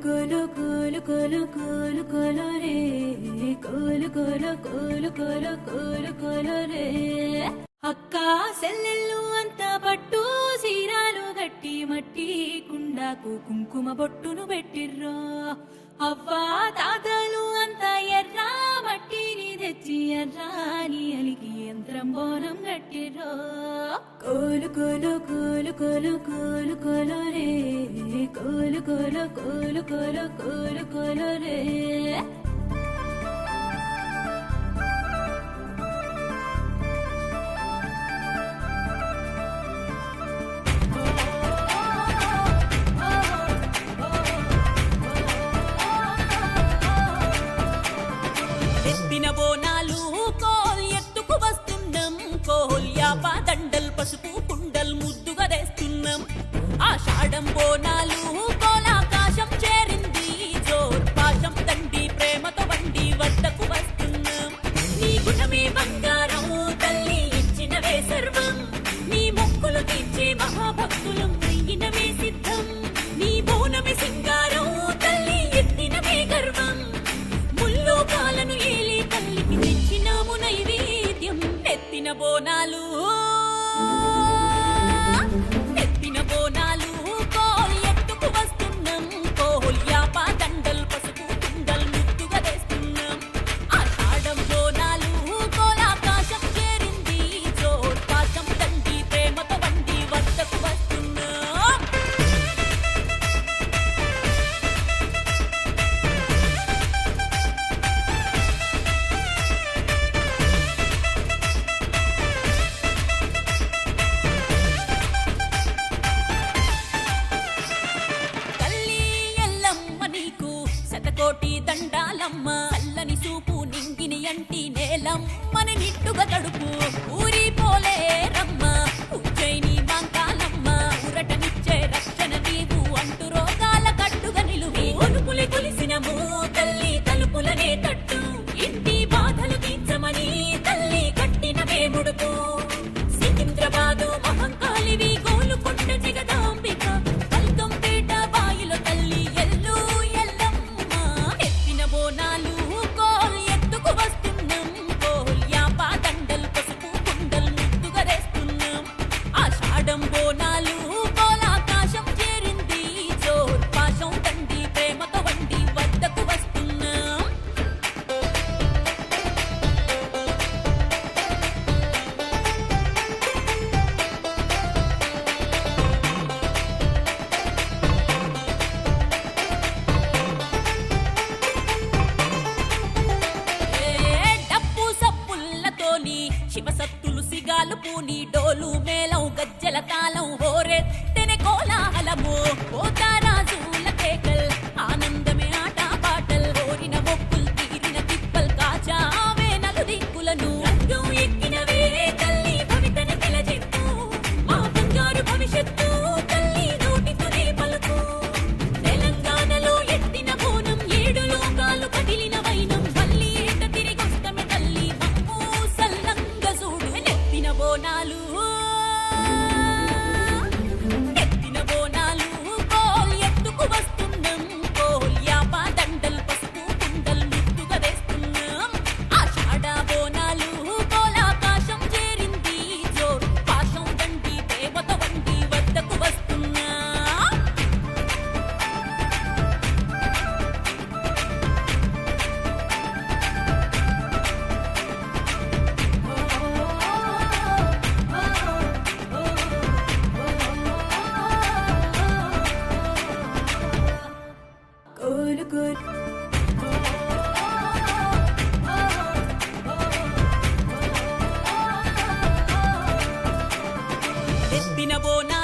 కోలు కోలు కోలు కోలు కోలు రే కోలు కోలు కోలు కోలు కోలు కోలు రే అక్క సెల్లెళ్ళు అంతా పట్టు సీరాలు గట్టి మట్టి కుండాకు కుంకుమ బొట్టును పెట్టిర్రో అవ్వా తాతలు అంతా ఎర్ర మట్టిని తెచ్చి ఎర్రాని అలికి యంత్రం బోనం గట్టిర్రో కోలు కోలు కోలు కోలు కోలు కోలు రే కోలు కోలు కోలు కోలు కోలు కోలు రే బోనాలు కోల్ ఎత్తుకు వస్తున్నాం కోల్ యాపా దండల్ పసుపు కుండల్ ముద్దుగా తెస్తున్నాం ఆషాఢం బోనాలు కోలాకాశం చేరింది జోర్ పాశం దండి ప్రేమతో వండి వద్దకు వస్తున్నాం నీ గుణమే బంగారం తల్లి ఇచ్చినవే సర్వం నీ మొక్కులు తీర్చే మహాభక్తులం అయ్యినవే సిద్ధం నీ బోనమే సింగారం తల్లి ఎత్తినవే గర్వం ముల్లోకాలను ఏలి తల్లికి తెచ్చినాము నైవేద్యం ఎత్తిన బోనాలు కోల్ ఎత్తుకు వస్తున్నాం కోల్ యాపా దండల్ పసుపు కుండల్ ముద్దుగా తెస్తున్నాం ఆషాఢం బోనాలు కోలాకాశం చేరింది జోర్ పాశం దండి ప్రేమతో వండి వద్దకు వస్తున్నాం శతకోటి దండాలమ్మ అల్లని సూపు నింగిని అంటి నేలమ్మని నిట్టుగా తడుపు ఊరి పోలే రమ్మ ఉజ్జయిని మాంకాలమ్మ ఉరటనిచ్చే రక్షణ నీవు అంటు రోగాల కట్టుగా నిలువి ఒనుపులి కొలిసినము తల్లి తలుపులనే తట్టు ఇంటి బాధలు తీర్చమని తల్లి కట్టిన వేముడుకు సికింద్రాబాదు మహంకాళివి గోలుకొండ జగదాంబిక పల్తంపేట బాయిలో తల్లి ఎల్లు బోనాలు కోల్ ఎత్తుకు వస్తున్నాం కోల్ యాపా దండల్ పసుపు కుండల్ ముద్దుగా తెస్తున్నాం ఆషాఢం బోనాలు కోలాకాశం చేరింది జోర్ పాశం దండి ప్రేమతో వండి వద్దకు వస్తున్నాం శివసత్తులు సిగాలు పూని డోలు మేళం గజ్జల తాళం హోరెత్తెన కోలాహలము పోతారాజుల కేకల్ ఆనందమే ఆట పాటల్ హోరిన మొక్కుల్ తీరిన తిప్పల్ కాచావే నలు దిక్కులను రంగం ఎక్కినవే తల్లి భవితన తెలజెత్తు మా బంగారు భవిష్యత్తు తల్లి నోటితోనే పలుకు తెలంగాణలో ఎత్తిన బోనం 7 లోకాలు కదిలిన వైనం మళ్ళీ ఏట తిరిగొస్తమే తల్లి బోనాలు కోల్ ఎత్తుకు వస్తున్నాం కోల్ యాపా దండల్ పసుపు కుండల్ ముద్దుగా తెస్తున్నాం ఆషాఢ బోనాలు కోలాకాశం చేరింది జోర్ పాశం దండి ప్రేమతో వండి వద్దకు వస్తున్నాం కోలు కోలు ఎత్తిన బోనా